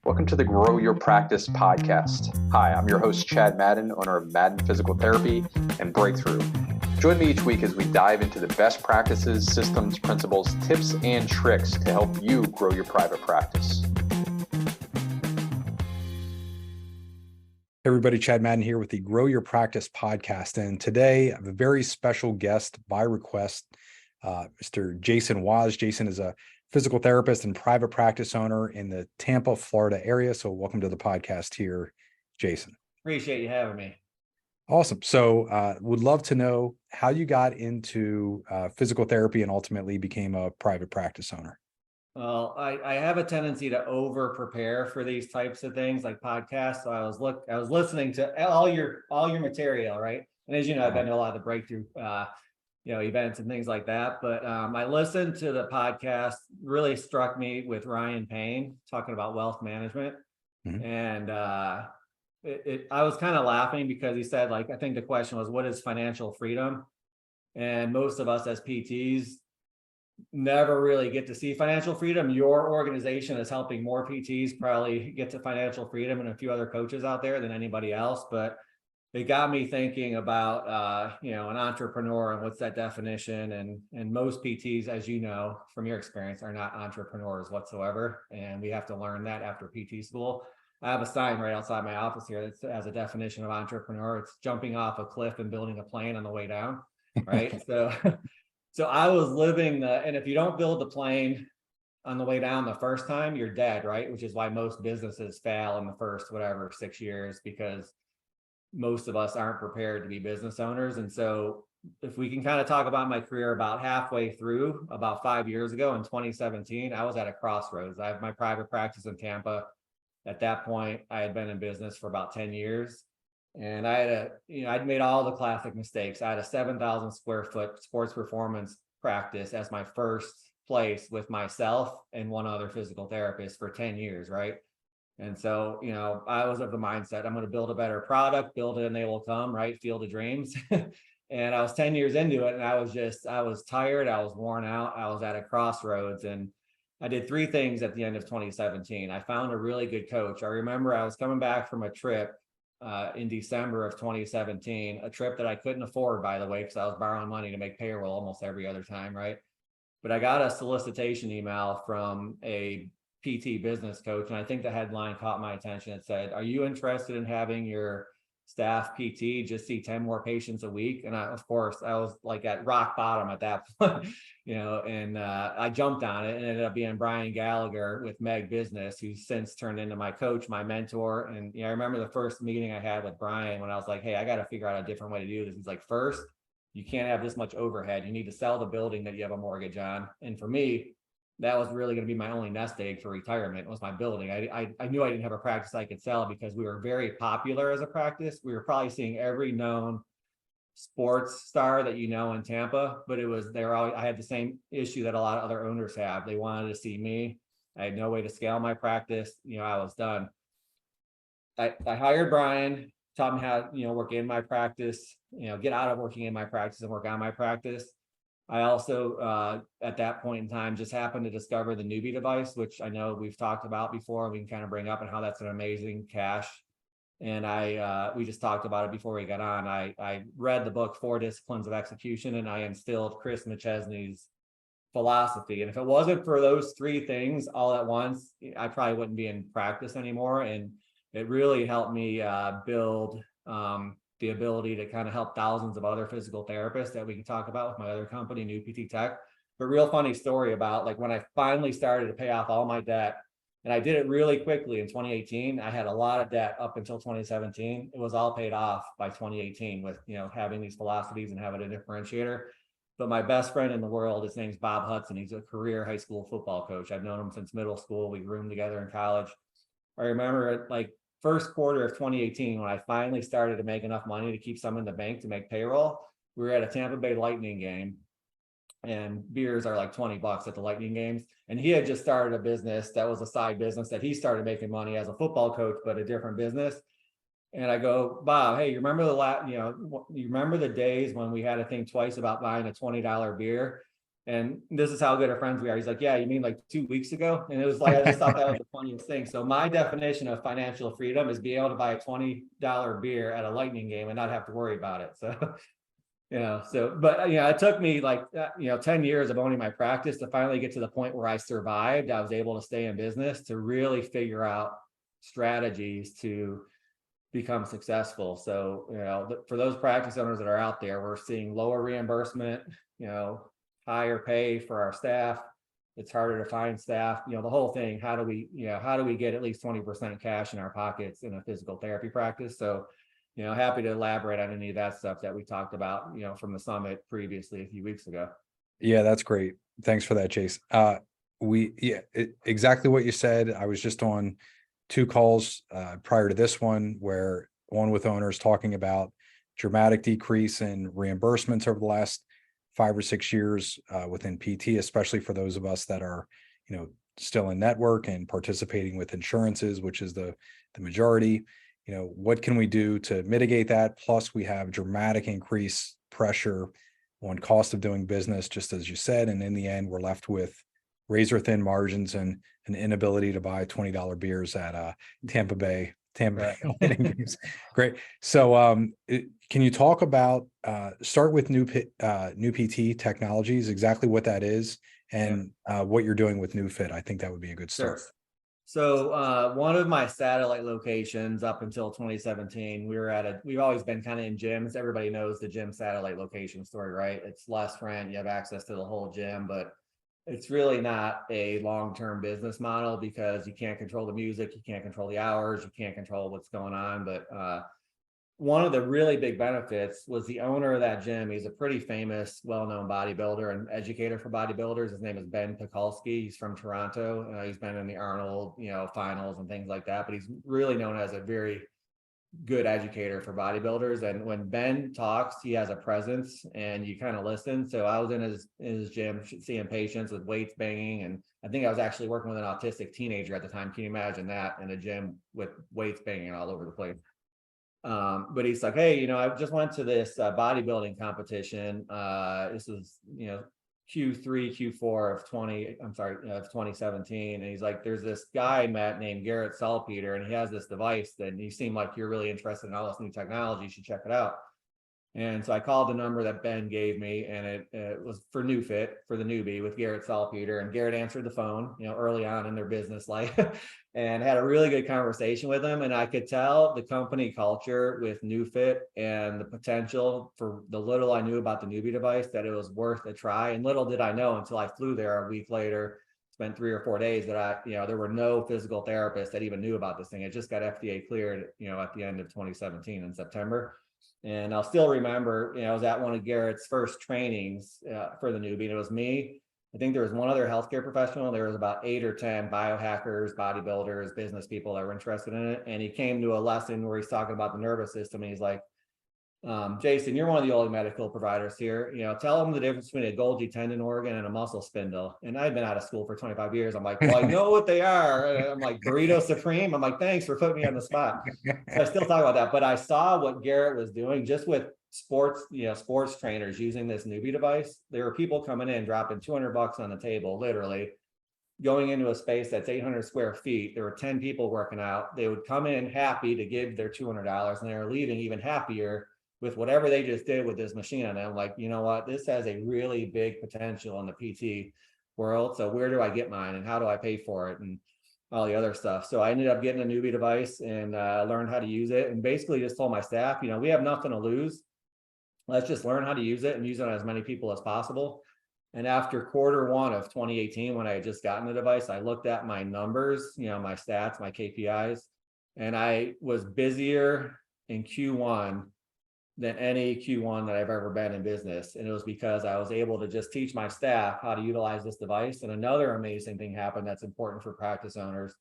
Welcome to the Grow Your Practice podcast. Hi, I'm your host, Chad Madden, owner of Madden Physical Therapy and Breakthrough. Join me each week as we dive into the best practices, systems, principles, tips, and tricks to help you grow your private practice. Hey everybody, Chad Madden here with the Grow Your Practice podcast. And today I have a very special guest by request, Mr. Jason Waz. Jason is a physical therapist and private practice owner in the Tampa, Florida area. So welcome to the podcast here, Jason. Appreciate you having me. Awesome. So would love to know how you got into physical therapy and ultimately became a private practice owner. Well, I have a tendency to over prepare for these types of things like podcasts. So I was listening to all your material, right? And as you know, I've been to a lot of the breakthrough events and things like that. But I listened to the podcast, really struck me with Ryan Payne talking about wealth management. Mm-hmm. And I was kind of laughing because he said, like, I think the question was, what is financial freedom? And most of us as PTs never really get to see financial freedom. Your organization is helping more PTs probably get to financial freedom and a few other coaches out there than anybody else. But it got me thinking about, an entrepreneur and what's that definition. And most PTs, as you know, from your experience, are not entrepreneurs whatsoever. And we have to learn that after PT school. I have a sign right outside my office here that has a definition of entrepreneur. It's jumping off a cliff and building a plane on the way down, right? So I was living and if you don't build the plane on the way down the first time, you're dead, right? Which is why most businesses fail in the first, 6 years, because most of us aren't prepared to be business owners. And so if we can kind of talk about my career, about halfway through, about 5 years ago in 2017, I was at a crossroads. I have my private practice in Tampa. At that point, I had been in business for about 10 years. And I had I'd made all the classic mistakes. I had a 7,000 square foot sports performance practice as my first place with myself and one other physical therapist for 10 years, right? And so, I was of the mindset, I'm going to build a better product, build it and they will come, right? Field of dreams. And I was 10 years into it and I was tired. I was worn out. I was at a crossroads and I did three things at the end of 2017. I found a really good coach. I remember I was coming back from a trip in December of 2017, a trip that I couldn't afford, by the way, because I was borrowing money to make payroll almost every other time, right? But I got a solicitation email from a PT business coach, and I think the headline caught my attention. It said, "Are you interested in having your staff PT just see 10 more patients a week?" And I was like at rock bottom at that point, and I jumped on it and it ended up being Brian Gallagher with Meg Business, who's since turned into my coach, my mentor. And I remember the first meeting I had with Brian when I was like, hey, I got to figure out a different way to do this. He's like, first, you can't have this much overhead. You need to sell the building that you have a mortgage on. And for me, that was really going to be my only nest egg for retirement, was my building. I knew I didn't have a practice I could sell because we were very popular as a practice. We were probably seeing every known sports star that in Tampa, but I had the same issue that a lot of other owners have. They wanted to see me. I had no way to scale my practice. I was done. I hired Brian, taught me how work in my practice, get out of working in my practice and work on my practice. I also, at that point in time, just happened to discover the Neubie device, which I know we've talked about before. We can kind of bring up and how that's an amazing cache. And we just talked about it before we got on. I read the book, 4 Disciplines of Execution, and I instilled Chris McChesney's philosophy. And if it wasn't for those three things all at once, I probably wouldn't be in practice anymore. And it really helped me build the ability to kind of help thousands of other physical therapists that we can talk about with my other company, NeuPTtech. But real funny story about like when I finally started to pay off all my debt, and I did it really quickly in 2018. I had a lot of debt up until 2017. It was all paid off by 2018 with, having these philosophies and having a differentiator. But my best friend in the world, his name's Bob Hudson. He's a career high school football coach. I've known him since middle school. We roomed together in college. I remember first quarter of 2018, when I finally started to make enough money to keep some in the bank to make payroll, we were at a Tampa Bay Lightning game, and beers are like $20 at the Lightning games. And he had just started a business that was a side business that he started making money as a football coach, but a different business. And I go, Bob, hey, you remember the days when we had to think twice about buying a $20 beer? And this is how good of friends we are. He's like, yeah, you mean like 2 weeks ago? And it was like, I just thought that was the funniest thing. So my definition of financial freedom is being able to buy a $20 beer at a Lightning game and not have to worry about it. So, but it took me like, 10 years of owning my practice to finally get to the point where I survived. I was able to stay in business to really figure out strategies to become successful. So, for those practice owners that are out there, we're seeing lower reimbursement, higher pay for our staff. It's harder to find staff, the whole thing. How do we get at least 20% cash in our pockets in a physical therapy practice? So, happy to elaborate on any of that stuff that we talked about, from the summit previously a few weeks ago. Yeah, that's great. Thanks for that, Chase. Exactly what you said. I was just on 2 calls prior to this one, where one with owners talking about dramatic decrease in reimbursements over the last 5 or 6 years within PT, especially for those of us that are, still in network and participating with insurances, which is the majority. What can we do to mitigate that? Plus, we have dramatic increased pressure on cost of doing business, just as you said. And in the end, we're left with razor thin margins and an inability to buy $20 beers at Tampa Bay games. Great. So can you talk about start with NeuPT Technologies, exactly what that is, and what you're doing with Neufit? I think that would be a good start. Sure. So one of my satellite locations up until 2017, we've always been kind of in gyms. Everybody knows the gym satellite location story, right? It's less rent, you have access to the whole gym, but it's really not a long-term business model because you can't control the music, you can't control the hours, you can't control what's going on. But one of the really big benefits was the owner of that gym. He's a pretty famous, well-known bodybuilder and educator for bodybuilders. His name is Ben Pekulski. He's from Toronto. He's been in the Arnold, finals and things like that, but he's really known as a very good educator for bodybuilders. And when Ben talks, he has a presence and you kind of listen. So I was in his gym seeing patients with weights banging. And I think I was actually working with an autistic teenager at the time. Can you imagine that in a gym with weights banging all over the place? But he's like, hey, I just went to this bodybuilding competition. This was, Q3, Q4 of 2017. And he's like, there's this guy I met named Garrett Salpeter, and he has this device that you seem like you're really interested in all this new technology. You should check it out. And so I called the number that Ben gave me, and it was for Neufit, for the Neubie with Garrett Salpeter. And Garrett answered the phone, early on in their business life, and had a really good conversation with him. And I could tell the company culture with Neufit and the potential, for the little I knew about the Neubie device, that it was worth a try. And little did I know until I flew there a week later, spent 3 or 4 days, that there were no physical therapists that even knew about this thing. It just got FDA cleared, at the end of 2017 in September. And I'll still remember, I was at one of Garrett's first trainings for the Neubie, and it was me. I think there was one other healthcare professional. There was about 8 or 10 biohackers, bodybuilders, business people that were interested in it. And he came to a lesson where he's talking about the nervous system. And he's like, Jason, you're one of the only medical providers here. Tell them the difference between a Golgi tendon organ and a muscle spindle. And I'd been out of school for 25 years. I'm like, well, I know what they are. And I'm like, Burrito Supreme. I'm like, thanks for putting me on the spot. So I still talk about that. But I saw what Garrett was doing just with sports trainers using this Neubie device. There were people coming in, dropping $200 on the table, literally going into a space that's 800 square feet. There were 10 people working out. They would come in happy to give their $200, and they were leaving even happier with whatever they just did with this machine. And I'm like, you know what, this has a really big potential in the PT world. So where do I get mine, and how do I pay for it, and all the other stuff? So I ended up getting a Neubie device and learned how to use it, and basically just told my staff, we have nothing to lose. Let's just learn how to use it and use it on as many people as possible. And after Q1 of 2018, when I had just gotten the device, I looked at my numbers, my stats, my KPIs, and I was busier in Q1 than any Q1 that I've ever been in business. And it was because I was able to just teach my staff how to utilize this device. And another amazing thing happened that's important for practice owners.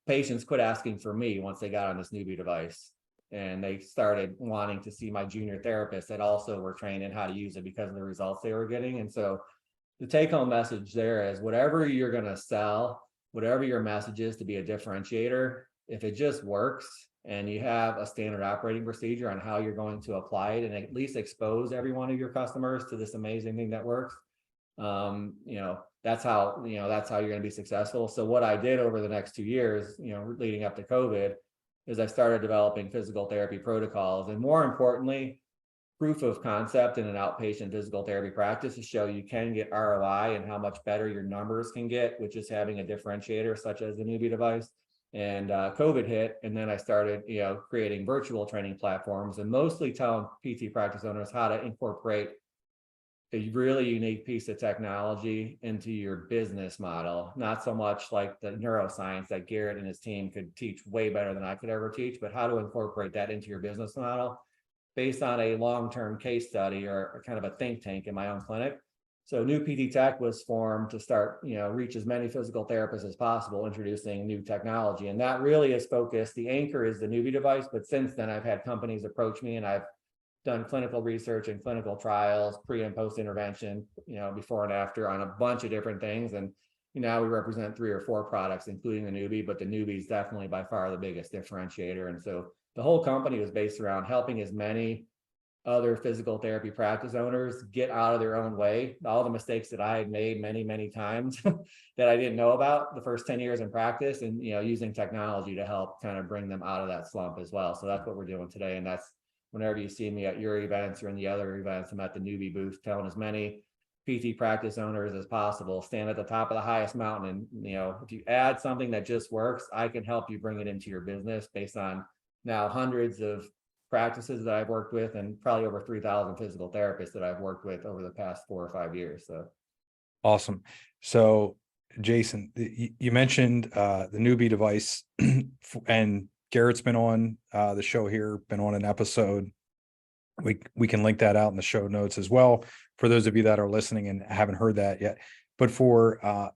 Patients quit asking for me once they got on this Neubie device. And they started wanting to see my junior therapists that also were trained in how to use it because of the results they were getting. And so the take-home message there is, whatever you're going to sell, whatever your message is to be a differentiator, if it just works and you have a standard operating procedure on how you're going to apply it and at least expose every one of your customers to this amazing thing that works, That's how you're going to be successful. So what I did over the next 2 years, leading up to COVID, is I started developing physical therapy protocols, and more importantly, proof of concept in an outpatient physical therapy practice to show you can get ROI and how much better your numbers can get, which is having a differentiator such as the Neubie device. And COVID hit, and then I started, creating virtual training platforms and mostly telling PT practice owners how to incorporate a really unique piece of technology into your business model. Not so much like the neuroscience that Garrett and his team could teach way better than I could ever teach, but how to incorporate that into your business model based on a long-term case study or kind of a think tank in my own clinic. So NeuPTtech was formed to start, reach as many physical therapists as possible, introducing new technology. And that really is focused. The anchor is the Neubie device, but since then I've had companies approach me, and I've done clinical research and clinical trials, pre and post intervention, before and after on a bunch of different things. And now we represent 3 or 4 products, including the Neubie, but the Neubie is definitely by far the biggest differentiator. And so the whole company was based around helping as many other physical therapy practice owners get out of their own way, all the mistakes that I had made many, many times that I didn't know about the first 10 years in practice, and, using technology to help kind of bring them out of that slump as well. So that's what we're doing today. And that's whenever you see me at your events or in the other events, I'm at the Neubie booth telling as many PT practice owners as possible, stand at the top of the highest mountain. And, if you add something that just works, I can help you bring it into your business based on now hundreds of practices that I've worked with, and probably over 3,000 physical therapists that I've worked with over the past 4 or 5 years. So awesome. So Jason, you mentioned the Neubie device, and Garrett's been on the show here, been on an episode. We can link that out in the show notes as well for those of you that are listening and haven't heard that yet. But for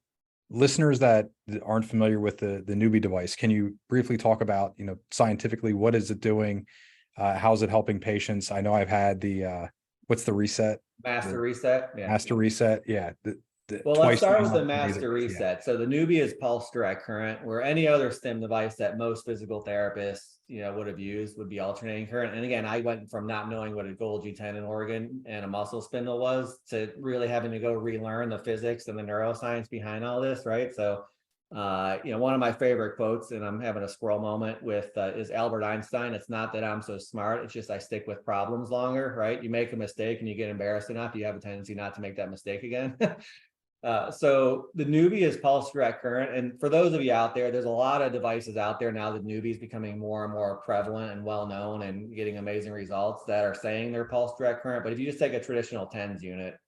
listeners that aren't familiar with the Neubie device, can you briefly talk about, scientifically, what is it doing? How's it helping patients? I know I've had the what's the reset? Master reset. Yeah. Master reset. Yeah. Well, let's start with the master reset. So the Neubie is pulse direct current, where any other stim device that most physical therapists, would have used would be alternating current. And again, I went from not knowing what a Golgi tendon organ and a muscle spindle was to really having to go relearn the physics and the neuroscience behind all this, right? So, one of my favorite quotes, and I'm having a squirrel moment with, is Albert Einstein. It's not that I'm so smart, it's just I stick with problems longer, right? You make a mistake and you get embarrassed enough, you have a tendency not to make that mistake again. So the Neubie is pulse direct current. And for those of you out there, there's a lot of devices out there now that Neubie is becoming more and more prevalent and well-known and getting amazing results that are saying they're pulse direct current. But if you just take a traditional TENS unit,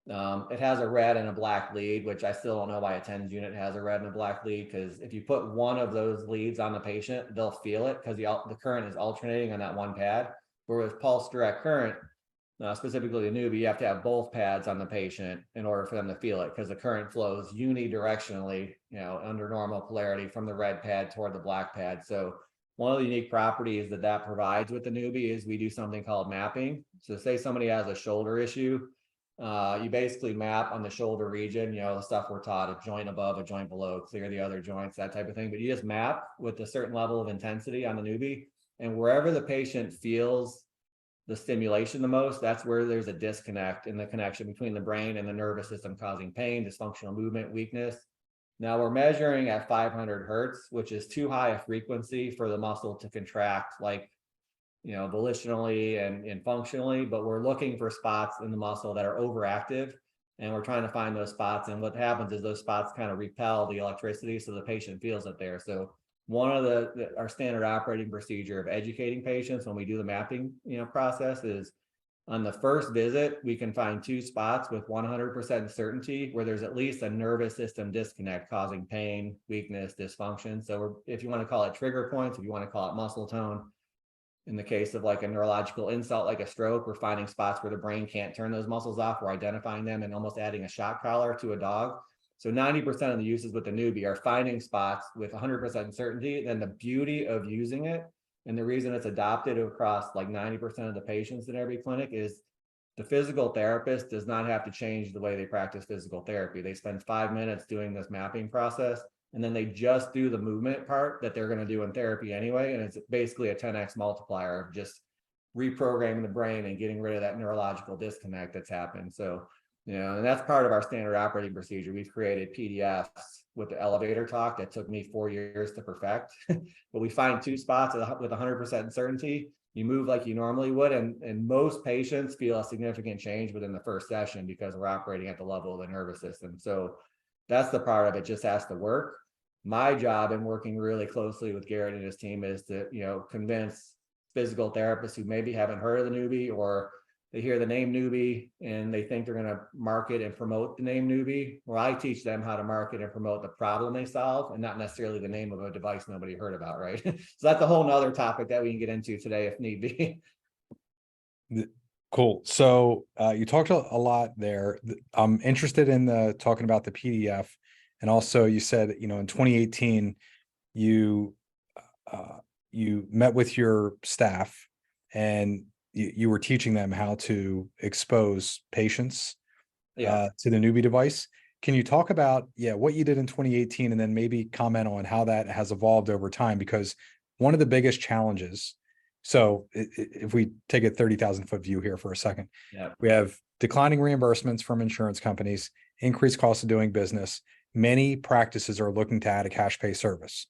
it has a red and a black lead, which I still don't know why a TENS unit has a red and a black lead, because if you put one of those leads on the patient, they'll feel it because the current is alternating on that one pad. Whereas pulse direct current, specifically the Neubie, you have to have both pads on the patient in order for them to feel it, because the current flows unidirectionally, under normal polarity from the red pad toward the black pad. So one of the unique properties that provides with the Neubie is we do something called mapping. So say somebody has a shoulder issue, you basically map on the shoulder region, the stuff we're taught, a joint above, a joint below, clear the other joints, that type of thing. But you just map with a certain level of intensity on the Neubie, and wherever the patient feels the stimulation the most, that's where there's a disconnect in the connection between the brain and the nervous system, causing pain, dysfunctional movement, weakness. Now we're measuring at 500 hertz, which is too high a frequency for the muscle to contract, like, volitionally and functionally, but we're looking for spots in the muscle that are overactive, and we're trying to find those spots. And what happens is those spots kind of repel the electricity, so the patient feels it there. So one of our standard operating procedure of educating patients when we do the mapping, process is on the first visit, we can find 2 spots with 100% certainty where there's at least a nervous system disconnect causing pain, weakness, dysfunction. So if you want to call it trigger points, if you want to call it muscle tone, in the case of like a neurological insult, like a stroke, we're finding spots where the brain can't turn those muscles off. We're identifying them and almost adding a shock collar to a dog. So 90% of the uses with the Neubie are finding spots with 100% certainty. Then the beauty of using it, and the reason it's adopted across like 90% of the patients in every clinic, is the physical therapist does not have to change the way they practice physical therapy. They spend 5 minutes doing this mapping process, and then they just do the movement part that they're going to do in therapy anyway. And it's basically a 10x multiplier of just reprogramming the brain and getting rid of that neurological disconnect that's happened. So And that's part of our standard operating procedure. We've created PDFs with the elevator talk that took me 4 years to perfect. But we find two spots with 100% certainty. You move like you normally would, and most patients feel a significant change within the first session because we're operating at the level of the nervous system. So that's the part of it, just has to work. My job in working really closely with Garrett and his team is to, convince physical therapists who maybe haven't heard of the Neubie, or they hear the name Neubie and they think they're going to market and promote the name Neubie. Well, I teach them how to market and promote the problem they solve, and not necessarily the name of a device nobody heard about, right? So that's a whole nother topic that we can get into today if need be. Cool. So you talked a lot there. I'm interested in talking about the PDF, and also you said, in 2018, you met with your staff and you were teaching them how to expose patients to the Neubie device. Can you talk about what you did in 2018, and then maybe comment on how that has evolved over time? Because one of the biggest challenges, so if we take a 30,000-foot view here for a second, we have declining reimbursements from insurance companies, increased cost of doing business. Many practices are looking to add a cash pay service.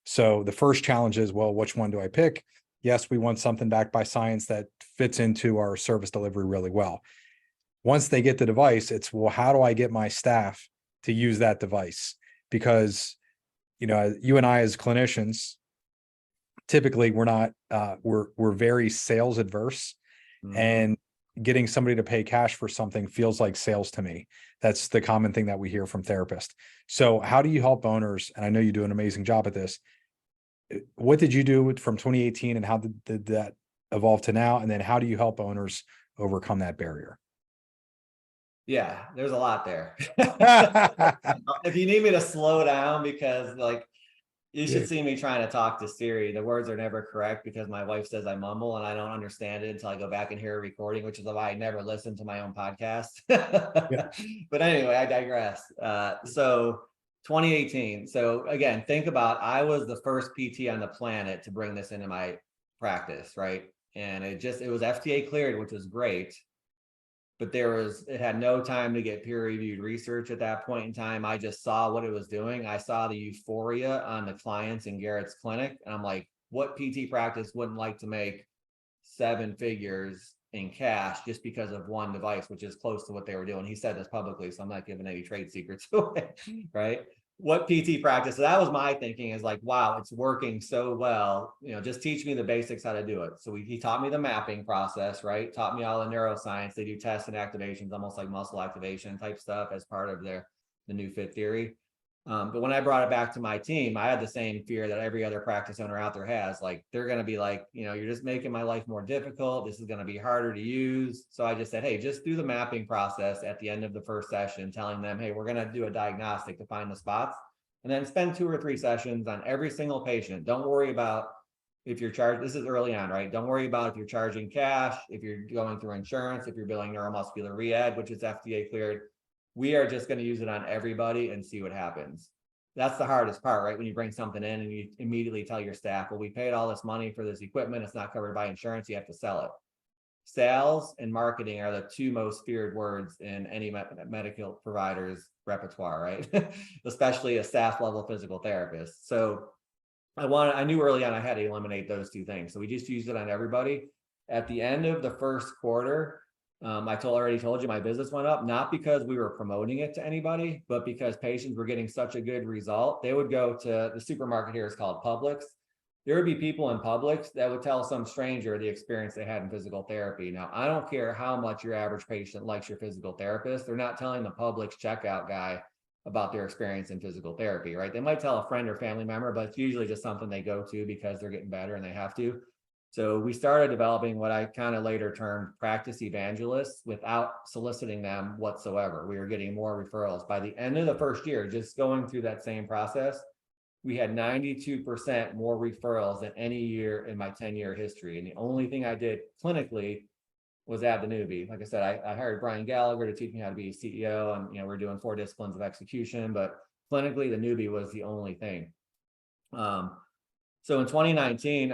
So the first challenge is, well, which one do I pick? Yes, we want something backed by science that fits into our service delivery really well. Once they get the device, it's, well, how do I get my staff to use that device? Because, you and I as clinicians, typically we're not, we're very sales adverse, and getting somebody to pay cash for something feels like sales to me. That's the common thing that we hear from therapists. So how do you help owners? And I know you do an amazing job at this. What did you do from 2018, and how did that evolve to now? And then how do you help owners overcome that barrier? Yeah, there's a lot there. If you need me to slow down, because you should see me trying to talk to Siri. The words are never correct because my wife says I mumble and I don't understand it until I go back and hear a recording, which is why I never listen to my own podcast. But anyway, I digress. So 2018. So again, think about, I was the first PT on the planet to bring this into my practice, right? And it was FDA cleared, which was great. But it had no time to get peer-reviewed research at that point in time. I just saw what it was doing. I saw the euphoria on the clients in Garrett's clinic. And I'm like, what PT practice wouldn't like to make 7 figures in cash just because of one device, which is close to what they were doing? He said this publicly, so I'm not giving any trade secrets away, right? What PT practice? So that was my thinking, is like, wow, it's working so well. Just teach me the basics how to do it. So he taught me the mapping process, right? Taught me all the neuroscience. They do tests and activations, almost like muscle activation type stuff as part of the Neufit theory. But when I brought it back to my team, I had the same fear that every other practice owner out there has. Like, they're going to be like, you're just making my life more difficult. This is going to be harder to use. So I just said, hey, just do the mapping process at the end of the first session, telling them, hey, we're going to do a diagnostic to find the spots, and then spend 2 or 3 sessions on every single patient. Don't worry about if you're charged. This is early on, right? Don't worry about if you're charging cash, if you're going through insurance, if you're billing neuromuscular rehab, which is FDA cleared. We are just going to use it on everybody and see what happens. That's the hardest part, right? When you bring something in and you immediately tell your staff, well, we paid all this money for this equipment. It's not covered by insurance. You have to sell it. Sales and marketing are the 2 most feared words in any medical provider's repertoire, right? Especially a staff level physical therapist. So I knew early on I had to eliminate those 2 things. So we just used it on everybody. At the end of the first quarter, I already told you my business went up, not because we were promoting it to anybody, but because patients were getting such a good result. They would go to the supermarket here, is called Publix. There would be people in Publix that would tell some stranger the experience they had in physical therapy. Now, I don't care how much your average patient likes your physical therapist. They're not telling the Publix checkout guy about their experience in physical therapy, right? They might tell a friend or family member, but it's usually just something they go to because they're getting better and they have to. So we started developing what I kind of later termed practice evangelists without soliciting them whatsoever. We were getting more referrals. By the end of the first year, just going through that same process, we had 92% more referrals than any year in my 10-year history. And the only thing I did clinically was add the Neubie. Like I said, I hired Brian Gallagher to teach me how to be a CEO, and we're doing 4 disciplines of execution, but clinically the Neubie was the only thing. So in 2019,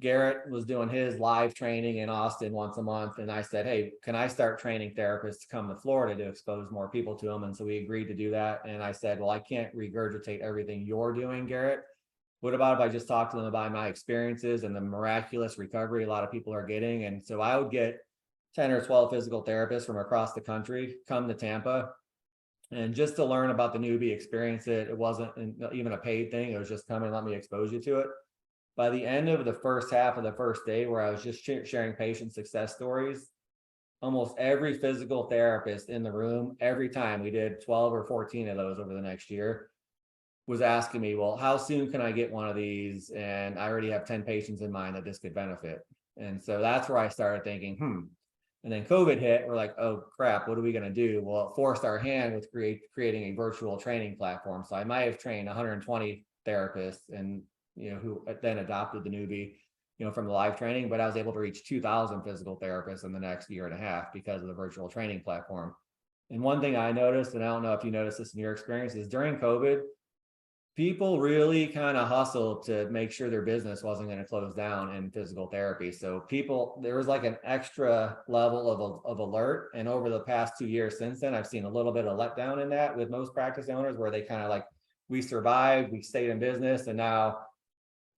Garrett was doing his live training in Austin once a month. And I said, hey, can I start training therapists to come to Florida to expose more people to them? And so we agreed to do that. And I said, well, I can't regurgitate everything you're doing, Garrett. What about if I just talk to them about my experiences and the miraculous recovery a lot of people are getting? And so I would get 10 or 12 physical therapists from across the country come to Tampa. And just to learn about the Neubie, experience it. It wasn't even a paid thing. It was just come and let me expose you to it. By the end of the first half of the first day, where I was just sharing patient success stories, almost every physical therapist in the room, every time we did 12 or 14 of those over the next year, was asking me, well, how soon can I get one of these? And I already have 10 patients in mind that this could benefit. And so that's where I started thinking, And then COVID hit. We're like, oh crap, what are we going to do? Well, it forced our hand with creating a virtual training platform. So I might have trained 120 therapists, and who then adopted the Neubie, from the live training. But I was able to reach 2,000 physical therapists in the next year and a half because of the virtual training platform. And one thing I noticed, and I don't know if you noticed this in your experience, is during COVID, people really kind of hustled to make sure their business wasn't going to close down in physical therapy. So there was like an extra level of alert. And over the past 2 years since then, I've seen a little bit of letdown in that with most practice owners, where they kind of like, we survived, we stayed in business, and now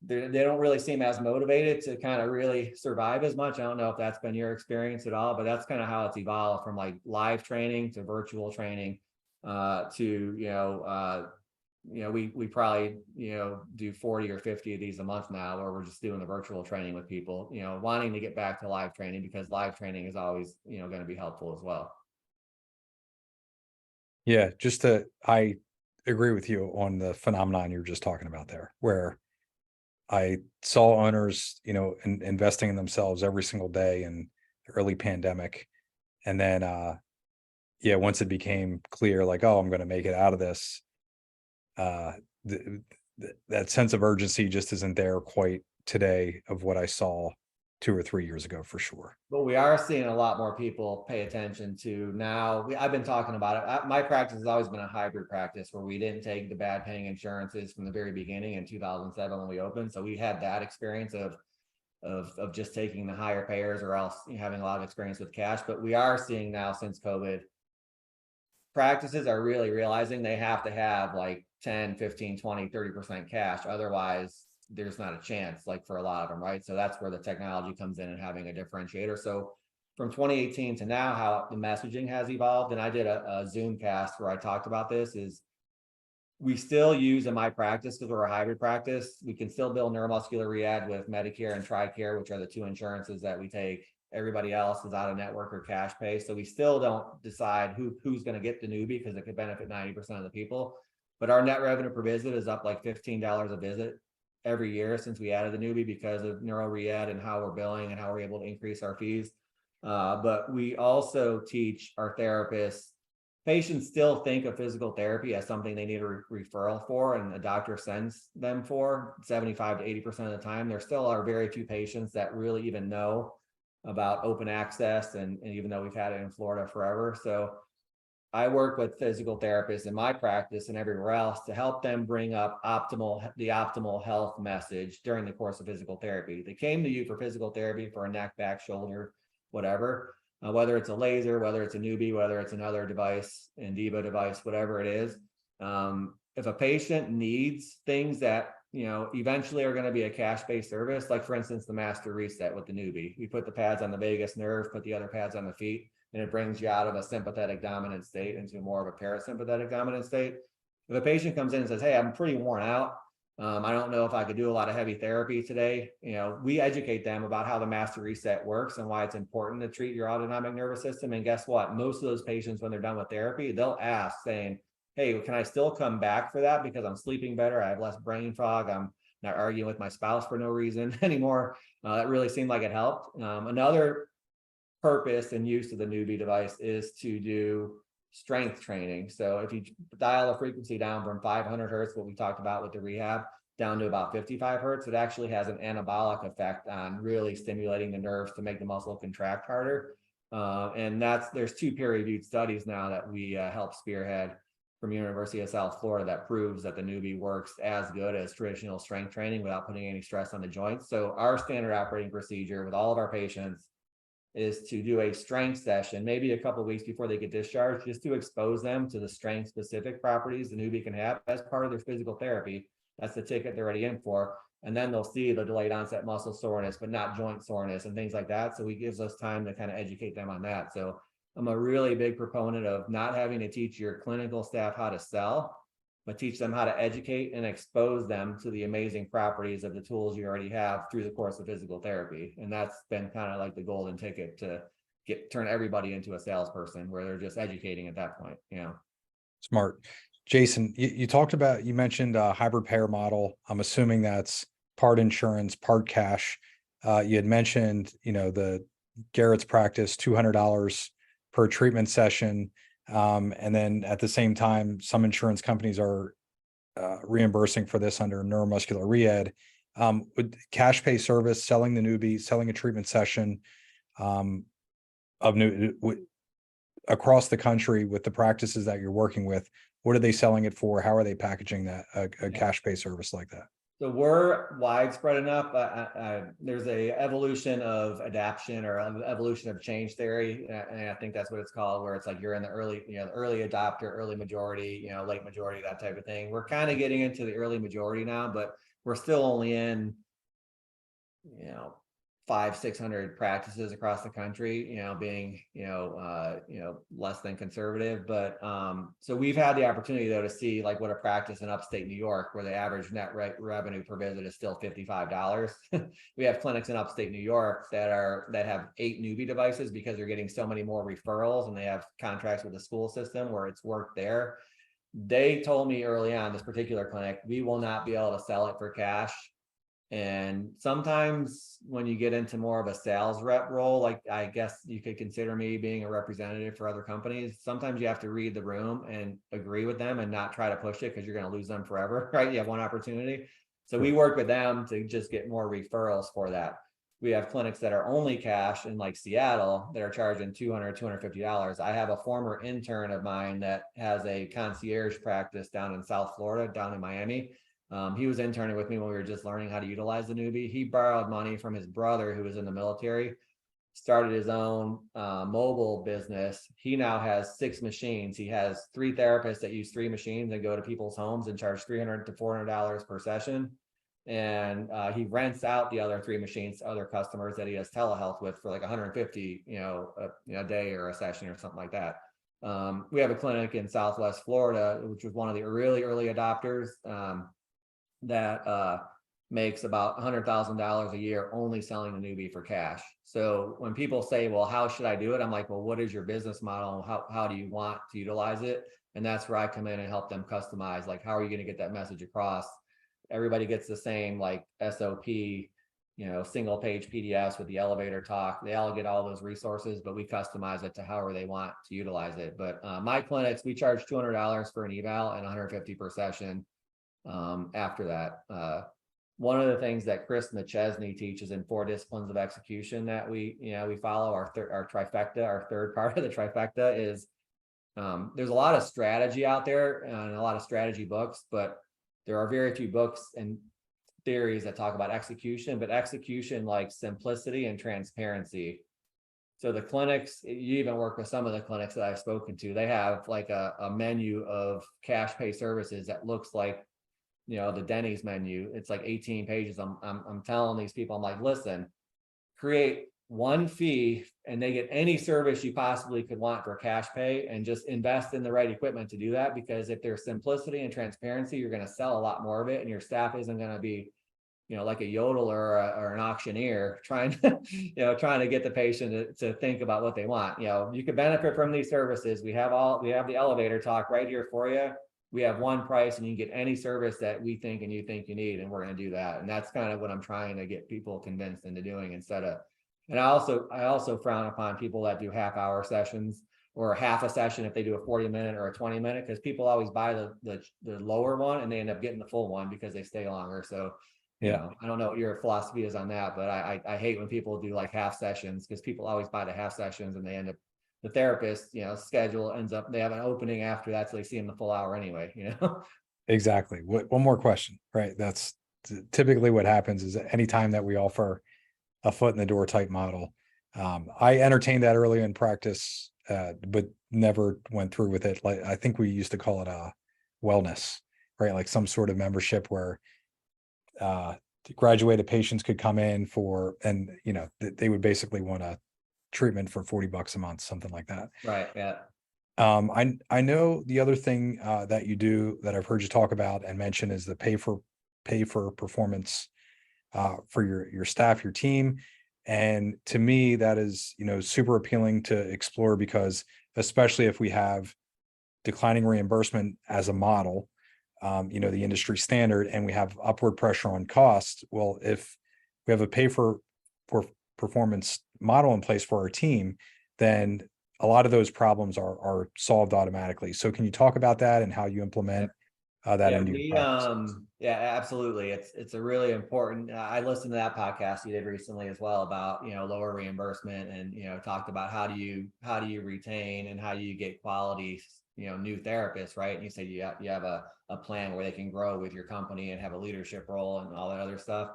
they don't really seem as motivated to kind of really survive as much. I don't know if that's been your experience at all, but that's kind of how it's evolved from like live training to virtual training to we probably, do 40 or 50 of these a month now, where we're just doing the virtual training with people, wanting to get back to live training, because live training is always, going to be helpful as well. Yeah, I agree with you on the phenomenon you were just talking about there, where I saw owners, investing in themselves every single day in the early pandemic. And then, once it became clear, like, oh, I'm going to make it out of this, that sense of urgency just isn't there quite today of what I saw 2 or 3 years ago, for sure. But we are seeing a lot more people pay attention to now. I've been talking about it. My practice has always been a hybrid practice, where we didn't take the bad paying insurances from the very beginning in 2007 when we opened. So we had that experience of just taking the higher payers, or else having a lot of experience with cash. But we are seeing now, since COVID, practices are really realizing they have to have like 10, 15, 20, 30% cash. Otherwise, there's not a chance, like, for a lot of them, right? So that's where the technology comes in and having a differentiator. So from 2018 to now, how the messaging has evolved, and I did a Zoom cast where I talked about this, is we still use, in my practice, because we're a hybrid practice, we can still bill neuromuscular rehab with Medicare and TRICARE, which are the two insurances that we take. Everybody else is out of network or cash pay. So we still don't decide who's going to get the Neubie, because it could benefit 90% of the people. But our net revenue per visit is up like $15 a visit every year since we added the Neubie, because of neuro rehab and how we're billing and how we're able to increase our fees. But we also teach our therapists, patients still think of physical therapy as something they need a referral for, and a doctor sends them for 75 to 80% of the time. There still are very few patients that really even know about open access, and even though we've had it in Florida forever. So I work with physical therapists in my practice and everywhere else to help them bring up the optimal health message during the course of physical therapy. They came to you for physical therapy for a neck, back, shoulder, whatever, whether it's a laser, whether it's a Neubie, whether it's another device, Indiva device, whatever it is. If a patient needs things that eventually are going to be a cash-based service, like for instance, the master reset with the Neubie. We put the pads on the vagus nerve, put the other pads on the feet, and it brings you out of a sympathetic dominant state into more of a parasympathetic dominant state. If a patient comes in and says, hey, I'm pretty worn out, I don't know if I could do a lot of heavy therapy today, we educate them about how the master reset works and why it's important to treat your autonomic nervous system. And guess what? Most of those patients, when they're done with therapy, they'll ask saying, hey, can I still come back for that? Because I'm sleeping better. I have less brain fog. I'm not arguing with my spouse for no reason anymore. That really seemed like it helped. Another purpose and use of the Neubie device is to do strength training. So if you dial the frequency down from 500 hertz, what we talked about with the rehab, down to about 55 hertz, it actually has an anabolic effect on really stimulating the nerves to make the muscle contract harder. And there's 2 peer-reviewed studies now that we help spearhead. from University of South Florida that proves that the Neubie works as good as traditional strength training without putting any stress on the joints. So our standard operating procedure with all of our patients is to do a strength session, maybe a couple of weeks before they get discharged, just to expose them to the strength specific properties the Neubie can have as part of their physical therapy. That's the ticket they're already in for. And then they'll see the delayed onset muscle soreness, but not joint soreness and things like that. So it gives us time to kind of educate them on that. So I'm a really big proponent of not having to teach your clinical staff how to sell, but teach them how to educate and expose them to the amazing properties of the tools you already have through the course of physical therapy. And that's been kind of like the golden ticket to turn everybody into a salesperson, where they're just educating at that point, Smart. Jason, you mentioned a hybrid payer model. I'm assuming that's part insurance, part cash. You had mentioned, the Garrett's practice, $200 per treatment session. And then at the same time, some insurance companies are reimbursing for this under neuromuscular re-ed. With cash pay service, selling the Neubie, selling a treatment session across the country with the practices that you're working with, what are they selling it for? How are they packaging that, a cash pay service like that? So we're widespread enough. There's a evolution of adaption or evolution of change theory, and I think that's what it's called, where it's like you're in the early, early adopter, early majority, late majority, that type of thing. We're kind of getting into the early majority now, but we're still only in, 500-600 practices across the country, being, less than conservative. But so we've had the opportunity though to see like what a practice in upstate New York, where the average net revenue per visit is still $55. We have clinics in upstate New York that have 8 Neubie devices because they're getting so many more referrals, and they have contracts with the school system where it's worked there. They told me early on, this particular clinic, we will not be able to sell it for cash. And sometimes when you get into more of a sales rep role, like I guess you could consider me being a representative for other companies, sometimes you have to read the room and agree with them and not try to push it, because you're going to lose them forever, right? You have one opportunity. So we work with them to just get more referrals for that. We have clinics that are only cash in like Seattle that are charging $200, $250. I have a former intern of mine that has a concierge practice down in South Florida, down in Miami. He was interning with me when we were just learning how to utilize the Neubie. He borrowed money from his brother who was in the military, started his own mobile business. He now has 6 machines. He has 3 therapists that use 3 machines and go to people's homes and charge $300 to $400 per session. And he rents out the other 3 machines to other customers that he has telehealth with for like $150, a day or a session or something like that. We have a clinic in Southwest Florida, which was one of the really early adopters. That makes about $100,000 a year only selling the Neubie for cash. So when people say, well, how should I do it? I'm like, well, what is your business model? How do you want to utilize it? And that's where I come in and help them customize, like, how are you going to get that message across? Everybody gets the same like SOP, single page PDFs with the elevator talk. They all get all those resources, but we customize it to however they want to utilize it. But my clinics, we charge $200 for an eval and $150 per session. After that, one of the things that Chris McChesney teaches in 4 disciplines of execution that we follow, our trifecta, our third part of the trifecta is, there's a lot of strategy out there and a lot of strategy books, but there are very few books and theories that talk about execution, but execution like simplicity and transparency. So the clinics, you even work with some of the clinics that I've spoken to, they have like a menu of cash pay services that looks like, the Denny's menu. It's like 18 pages. I'm telling these people, I'm like, listen, create one fee and they get any service you possibly could want for cash pay, and just invest in the right equipment to do that. Because if there's simplicity and transparency, you're going to sell a lot more of it, and your staff isn't going to be, like a yodeler or an auctioneer trying to, trying to get the patient to think about what they want. You could benefit from these services. We have the elevator talk right here for you. We have one price and you can get any service that we think and you think you need, and we're going to do that. And that's kind of what I'm trying to get people convinced into doing, instead of, and I also frown upon people that do half-hour sessions or half a session if they do a 40-minute or a 20-minute, because people always buy the lower one and they end up getting the full one because they stay longer. So I don't know what your philosophy is on that, but I hate when people do like half sessions, because people always buy the half sessions and they end up the therapist, schedule ends up, they have an opening after that, so they see him the full hour anyway. Exactly. One more question, right? That's typically what happens is anytime that we offer a foot in the door type model. I entertained that early in practice, but never went through with it. Like, I think we used to call it a wellness, right? Like some sort of membership where graduated patients could come in and they would basically want a treatment for $40 a month, something like that. Right. Yeah. I know the other thing that you do that I've heard you talk about and mention is the pay for performance for your staff, your team. And to me, that is, super appealing to explore, because especially if we have declining reimbursement as a model, the industry standard, and we have upward pressure on costs. Well, if we have a pay for performance model in place for our team, then a lot of those problems are solved automatically. So can you talk about that and how you implement that into your practice? Absolutely. It's a really important, I listened to that podcast you did recently as well about, lower reimbursement, and, talked about how do you retain and how do you get quality, new therapists, right? And you said you have a plan where they can grow with your company and have a leadership role and all that other stuff.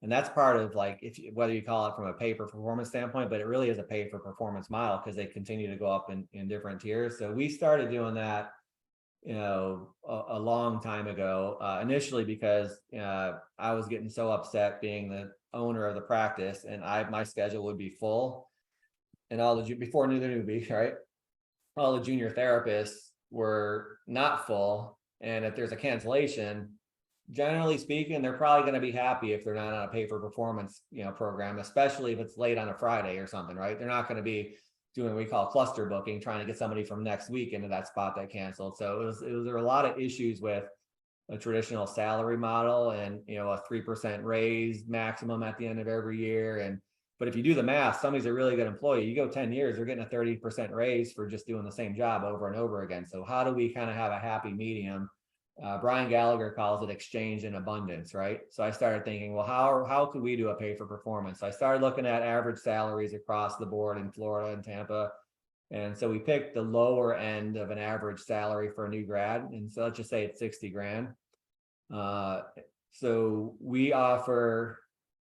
And that's part of, like, whether you call it from a pay for performance standpoint, but it really is a pay for performance model, because they continue to go up in different tiers. So we started doing that, a long time ago, initially because I was getting so upset being the owner of the practice, and my schedule would be full, and before the Neubie, right? All the junior therapists were not full, and if there's a cancellation, generally speaking, they're probably going to be happy if they're not on a pay for performance, program, especially if it's late on a Friday or something, right? They're not going to be doing what we call cluster booking, trying to get somebody from next week into that spot that canceled. So there were a lot of issues with a traditional salary model, and, a 3% raise maximum at the end of every year. But if you do the math, somebody's a really good employee, you go 10 years, they're getting a 30% raise for just doing the same job over and over again. So how do we kind of have a happy medium? Brian Gallagher calls it exchange in abundance, right? So I started thinking, well, how could we do a pay for performance? So I started looking at average salaries across the board in Florida and Tampa. And so we picked the lower end of an average salary for a new grad. And so let's just say it's 60 grand. So we offer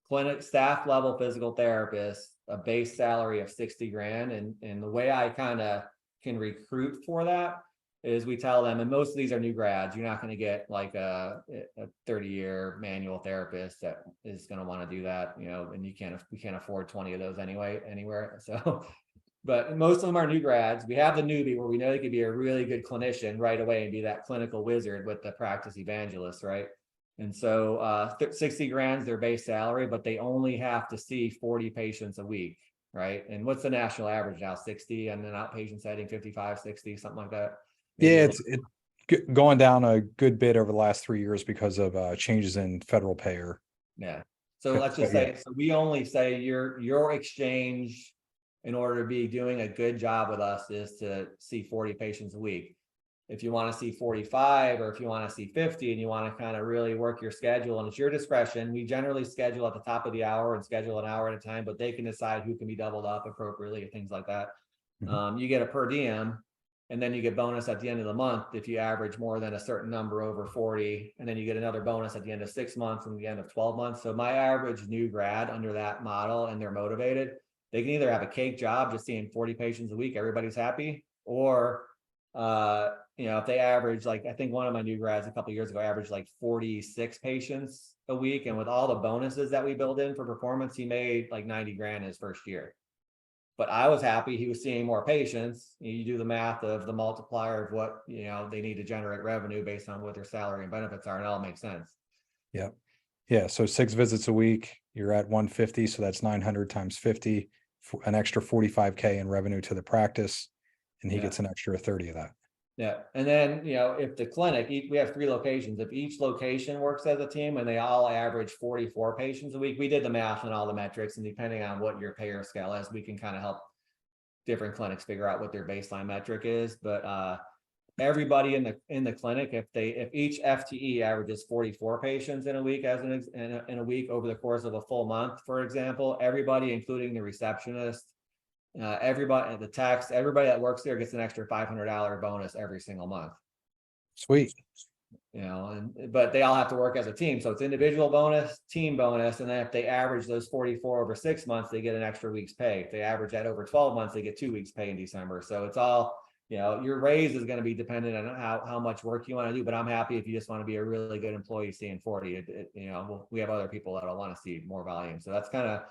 clinic staff level physical therapists a base salary of 60 grand. And the way I kind of can recruit for that is we tell them, and most of these are new grads, you're not going to get like a 30-year manual therapist that is going to want to do that, and we can't afford 20 of those anywhere. So, but most of them are new grads. We have the Neubie, where we know they could be a really good clinician right away and be that clinical wizard with the practice evangelist, right? And so 60 grand is their base salary, but they only have to see 40 patients a week, right? And what's the national average now? 60, and then outpatient setting 55, 60, something like that. Yeah, it's going down a good bit over the last 3 years because of changes in federal payer. Yeah. So let's just say, so we only say your exchange in order to be doing a good job with us is to see 40 patients a week. If you want to see 45, or if you want to see 50, and you want to kind of really work your schedule, and it's your discretion, we generally schedule at the top of the hour and schedule an hour at a time, but they can decide who can be doubled up appropriately and things like that. Mm-hmm. You get a per diem, and then you get bonus at the end of the month if you average more than a certain number over 40, and then you get another bonus at the end of 6 months and the end of 12 months. So my average new grad under that model, and they're motivated, they can either have a cake job just seeing 40 patients a week, everybody's happy, or if they average, like, I think one of my new grads a couple of years ago averaged like 46 patients a week, and with all the bonuses that we build in for performance, he made like 90 grand his first year. But I was happy he was seeing more patients. You do the math of the multiplier of what they need to generate revenue based on what their salary and benefits are, and it all makes sense. Yep. Yeah. So 6 visits a week, you're at 150. So that's 900 times 50, an extra 45K in revenue to the practice, and he gets an extra 30 of that. Yeah. And then, if the clinic, we have 3 locations, if each location works as a team and they all average 44 patients a week, we did the math and all the metrics, and depending on what your payer scale is, we can kind of help different clinics figure out what their baseline metric is. But everybody in the clinic, if each FTE averages 44 patients in a week, in a week over the course of a full month, for example, everybody, including the receptionist everybody, the tax, everybody that works there gets an extra $500 bonus every single month. Sweet. But they all have to work as a team. So it's individual bonus, team bonus. And then if they average those 44 over 6 months, they get an extra week's pay. If they average that over 12 months, they get 2 weeks pay in December. So it's all, your raise is going to be dependent on how much work you want to do. But I'm happy if you just want to be a really good employee seeing 40, we have other people that'll want to see more volume. So that's kind of,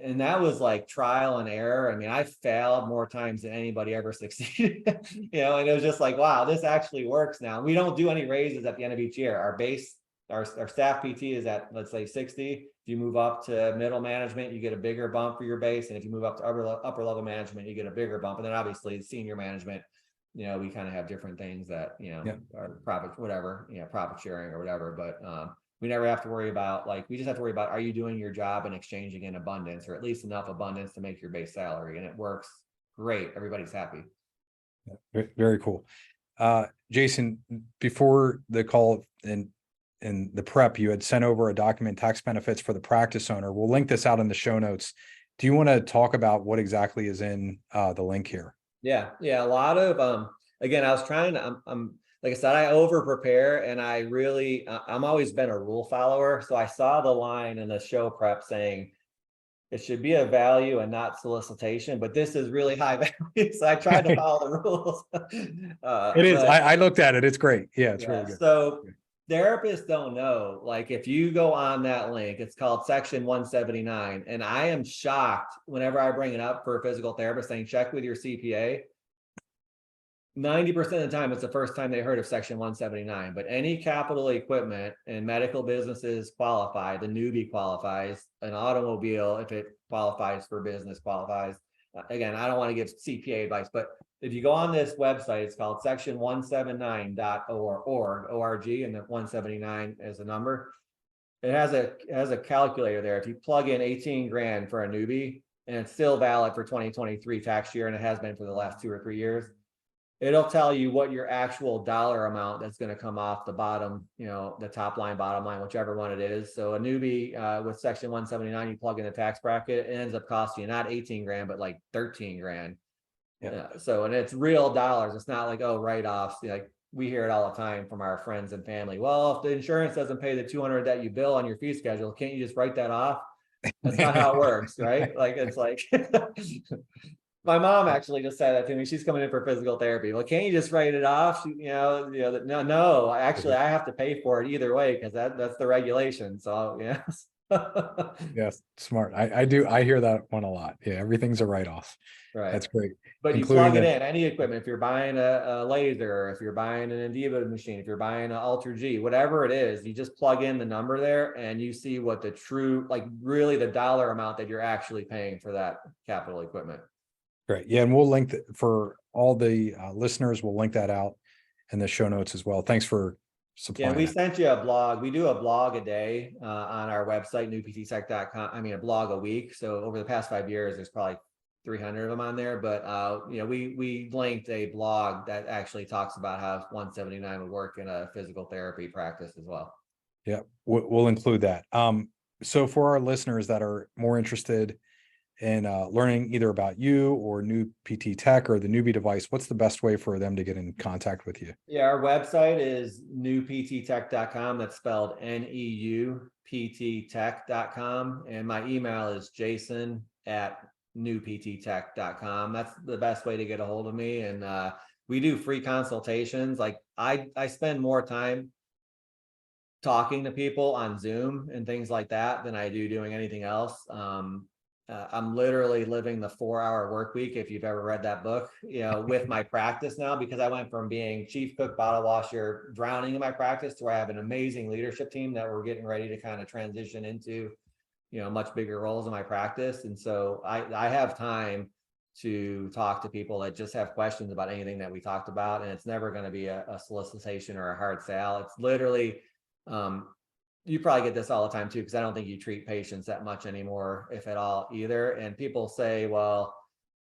and that was like trial and error. I mean, I failed more times than anybody ever succeeded, and it was just like, wow, this actually works now. We don't do any raises at the end of each year. Our base, our staff PT is at, let's say 60. If you move up to middle management, you get a bigger bump for your base. And if you move up to upper level management, you get a bigger bump. And then obviously senior management, we kind of have different things that, are profit, whatever, profit sharing or whatever. But, we never have to worry about, we just have to worry about, are you doing your job and exchanging in abundance, or at least enough abundance to make your base salary? And it works great. Everybody's happy. Very cool. Jason, before the call and the prep, you had sent over a document, tax benefits for the practice owner. We'll link this out in the show notes. Do you want to talk about what exactly is in the link here? Yeah. A lot of, again, I was trying to, like I said, I over prepare, and I'm always been a rule follower. So I saw the line in the show prep saying it should be a value and not solicitation, but this is really high value. So I tried to follow the rules. It is. I looked at it. It's great. Yeah, it's really good. So therapists don't know, if you go on that link, it's called section 179. And I am shocked whenever I bring it up for a physical therapist saying, check with your CPA. 90% of the time, it's the first time they heard of section 179, but any capital equipment and medical businesses qualify. The Neubie qualifies, an automobile, if it qualifies for business, qualifies. Again, I don't want to give CPA advice, but if you go on this website, it's called section 179.org, and the 179 is a number. It has a calculator there. If you plug in 18 grand for a Neubie, and it's still valid for 2023 tax year, and it has been for the last 2 or 3 years, it'll tell you what your actual dollar amount that's going to come off the bottom, the top line, bottom line, whichever one it is. So a Neubie with section 179, you plug in the tax bracket, it ends up costing you not 18 grand, but like 13 grand. Yeah. So, and it's real dollars. It's not like, oh, write-offs. We hear it all the time from our friends and family. Well, if the insurance doesn't pay the 200 that you bill on your fee schedule, can't you just write that off? That's not how it works, right? It's like my mom actually just said that to me. She's coming in for physical therapy. Well, can't you just write it off? No, actually I have to pay for it either way, because that's the regulation. So yes. Yes, smart. I do. I hear that one a lot. Yeah, everything's a write-off. Right. That's great. But you plug it in, any equipment. If you're buying a laser, if you're buying an Neubie machine, if you're buying an Ultra G, whatever it is, you just plug in the number there and you see what the true, really the dollar amount that you're actually paying for that capital equipment. Great. Yeah. And we'll link for all the listeners, we'll link that out in the show notes as well. Thanks for supplying. Yeah, we sent you a blog. We do a blog a day on our website, NeuPTtech.com. I mean, a blog a week. So over the past 5 years, there's probably 300 of them on there. But, we linked a blog that actually talks about how 179 would work in a physical therapy practice as well. Yeah, we'll include that. So for our listeners that are more interested in learning either about you or NeuPTtech or the Neubie device, what's the best way for them to get in contact with you? Yeah, our website is NeuPTtech.com. That's spelled NeuPTtech.com. And my email is jason@NeuPTtech.com. That's the best way to get a hold of me. And we do free consultations. I spend more time talking to people on Zoom and things like that than I do doing anything else. I'm literally living the 4-hour work week, if you've ever read that book, with my practice now, because I went from being chief cook, bottle washer, drowning in my practice, to where I have an amazing leadership team that we're getting ready to kind of transition into, much bigger roles in my practice. And so I have time to talk to people that just have questions about anything that we talked about. And it's never going to be a solicitation or a hard sale. It's literally, you probably get this all the time too, because I don't think you treat patients that much anymore, if at all, either. And people say, well,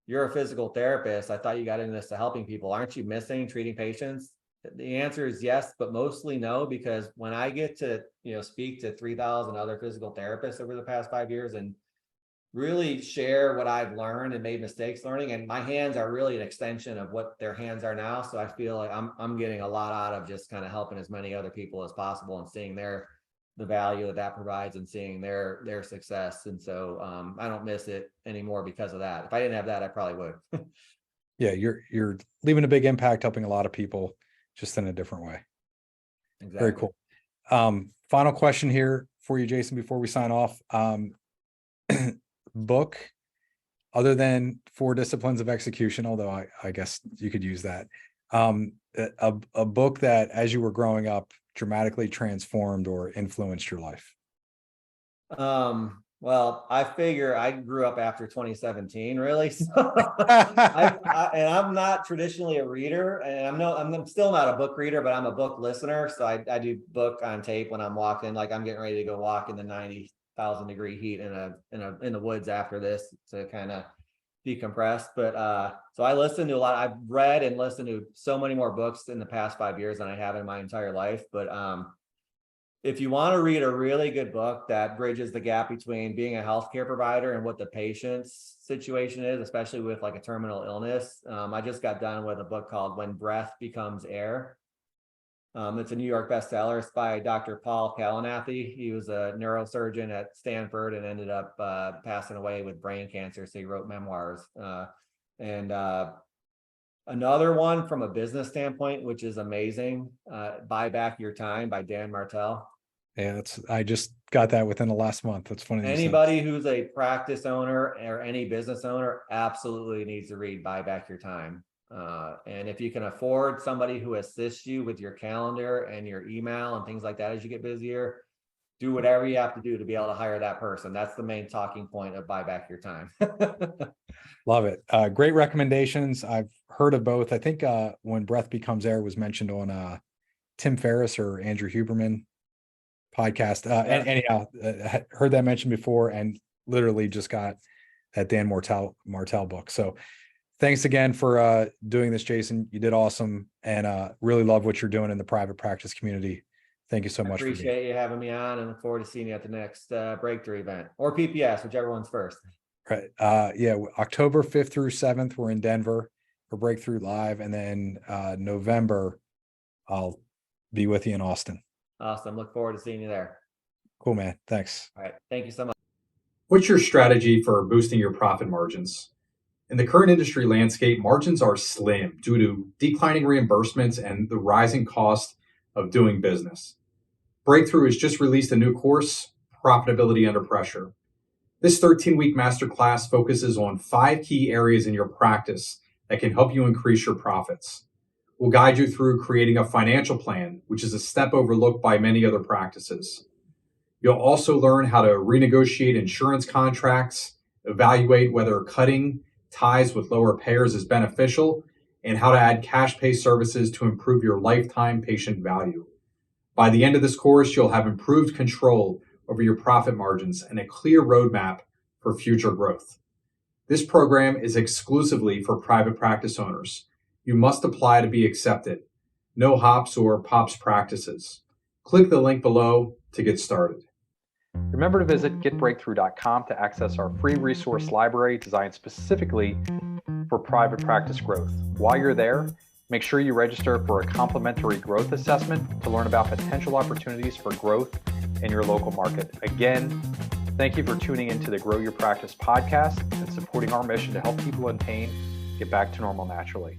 you're a physical therapist. I thought you got into this to helping people. Aren't you missing treating patients? The answer is yes, but mostly no, because when I get to, speak to 3,000 other physical therapists over the past 5 years, and really share what I've learned and made mistakes learning. And my hands are really an extension of what their hands are now. So I feel like I'm getting a lot out of just kind of helping as many other people as possible and seeing the value that provides and seeing their success. And so I don't miss it anymore because of that. If I didn't have that, I probably would. Yeah, you're leaving a big impact, helping a lot of people just in a different way. Exactly. Very cool. Final question here for you, Jason, before we sign off. Book, other than 4 Disciplines of Execution, although I guess you could use that. A book that, as you were growing up, dramatically transformed or influenced your life. Well, I figure I grew up after 2017, really. So I'm not traditionally a reader, and I'm still not a book reader, but I'm a book listener. So I do book on tape when I'm walking, like I'm getting ready to go walk in the 90,000 degree heat in the woods after this to kind of decompress. But so I listen to a lot. I've read and listened to so many more books in the past 5 years than I have in my entire life. But if you want to read a really good book that bridges the gap between being a healthcare provider and what the patient's situation is, especially with like a terminal illness, I just got done with a book called When Breath Becomes Air. It's a New York bestseller. It's by Dr. Paul Kalanithi. He was a neurosurgeon at Stanford and ended up passing away with brain cancer. So he wrote memoirs. Another one from a business standpoint, which is amazing, Buy Back Your Time by Dan Martell. Yeah, I just got that within the last month. That's funny. Anybody who's a practice owner or any business owner absolutely needs to read Buy Back Your Time. And if you can afford somebody who assists you with your calendar and your email and things like that as you get busier, do whatever you have to do to be able to hire that person. That's the main talking point of Buy Back Your Time. Love it. Great recommendations. I've heard of both. I think When Breath Becomes Air was mentioned on Tim Ferriss or Andrew Huberman podcast. Anyhow, heard that mentioned before and literally just got that Dan Martell book. So thanks again for doing this, Jason. You did awesome, and really love what you're doing in the private practice community. Thank you so much. Appreciate you having me on, and look forward to seeing you at the next breakthrough event or PPS, whichever one's first. Right. Yeah. October 5th through 7th, we're in Denver for Breakthrough Live. And then November, I'll be with you in Austin. Awesome. Look forward to seeing you there. Cool, man. Thanks. All right. Thank you so much. What's your strategy for boosting your profit margins? In the current industry landscape, margins are slim due to declining reimbursements and the rising cost of doing business. Breakthrough has just released a new course, Profitability Under Pressure. This 13-week masterclass focuses on 5 key areas in your practice that can help you increase your profits. We'll guide you through creating a financial plan, which is a step overlooked by many other practices. You'll also learn how to renegotiate insurance contracts, evaluate whether cutting ties with lower payers is beneficial, and how to add cash pay services to improve your lifetime patient value. By the end of this course, you'll have improved control over your profit margins and a clear roadmap for future growth. This program is exclusively for private practice owners. You must apply to be accepted. No hops or pops practices. Click the link below to get started. Remember to visit getbreakthrough.com to access our free resource library designed specifically for private practice growth. While you're there, make sure you register for a complimentary growth assessment to learn about potential opportunities for growth in your local market. Again, thank you for tuning into the Grow Your Practice podcast and supporting our mission to help people in pain get back to normal naturally.